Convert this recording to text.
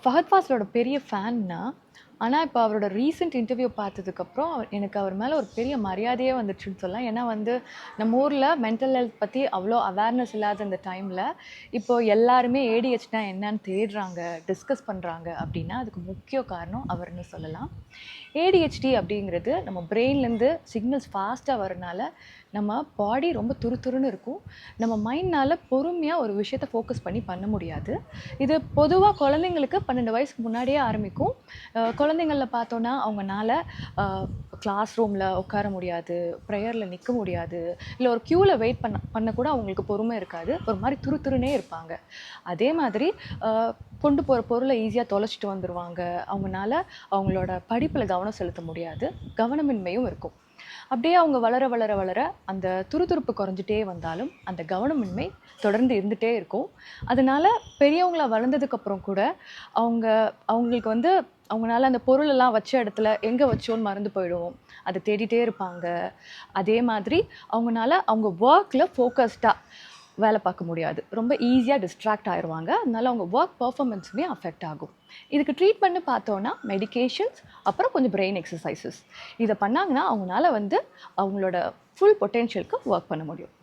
ஃபஹத் ஃபாசிலோட பெரிய ஃபேன் நான். ஆனா, இப்ப அவரோட ரீசென்ட் இன்டர்வியூ பார்த்ததுக்கப்புறம், எனக்கு அவர் மேல ஒரு பெரிய மரியாதையே வந்துருச்சுன்னு சொல்லலாம். ஏன்னா வந்து, நம்ம ஊர்ல மென்டல் ஹெல்த் பத்தி அவ்ளோ அவேர்னஸ் இல்லாத இந்த டைம்ல, இப்போ எல்லாருமே ஏடிஹெச்னா என்னன்னு தேடுறாங்க, டிஸ்கஸ் பண்றாங்க அப்படின்னா, அதுக்கு முக்கிய காரணம் அவர்ன்னு சொல்லலாம். ஏடிஹெச்டி அப்படிங்கிறது நம்ம பிரெயின்லேருந்து சிக்னல்ஸ் ஃபாஸ்ட்டாக வரனால, நம்ம பாடி ரொம்ப துருதுருன்னு இருக்கும். நம்ம மைண்ட்னால பொறுமையா ஒரு விஷயத்த ஃபோக்கஸ் பண்ணி பண்ண முடியாது. இது பொதுவா குழந்தைங்களுக்கு 12 வயசுக்கு முன்னாடியே ஆரம்பிக்கும். குழந்தைங்கள்ல பார்த்தோன்னா, அவங்கனால கிளாஸ் ரூம்ல உட்கார முடியாது, ப்ரேயர்ல நிக்க முடியாது, இல்ல ஒரு கியூல வெயிட் பண்ண கூட அவங்களுக்கு பொறுமை இருக்காது. ஒரு மாரி துருதுருன்னே இருப்பாங்க. அதே மாதிரி கொண்டு போற பொருள ஈஸியா தொலைச்சிட்டு வந்துருவாங்க. அவங்கனால அவங்களோட படிப்புல கவனம் செலுத்த முடியாது. கவனமின்மையும் இருக்கும். அப்படியே அவங்க வளர வளர வளர அந்த துருதுருப்பு குறைஞ்சிட்டே வந்தாலும், அந்த கவனமின்மை தொடர்ந்து இருந்துட்டே இருக்கும். அதனால பெரியவங்களா வளர்ந்ததுக்கு அப்புறம் கூட, அவங்க அவங்களுக்கு வந்து அவங்கனால அந்த பொருளெல்லாம் வச்ச இடத்துல எங்க வச்சோன்னு மறந்து போயிடும். அத தேடிட்டே இருப்பாங்க. அதே மாதிரி அவங்கனால அவங்க வொர்க்ல ஃபோக்கஸ்டா வேலை பார்க்க முடியாது. ரொம்ப ஈஸியா டிஸ்ட்ராக்ட் ஆயிருவாங்க. அதனால அவங்க வொர்க் பெர்ஃபார்மன்ஸுமே அஃபெக்ட் ஆகும். இதுக்கு ட்ரீட்மெண்ட்னு பார்த்தோம்னா, மெடிகேஷன்ஸ், அப்புறம் கொஞ்சம் பிரெயின் எக்ஸர்சைசஸ். இத பண்ணாங்கன்னா, அவங்கனால வந்து அவங்களோட ஃபுல் பொட்டன்ஷியலுக்கு வொர்க் பண்ண முடியும்.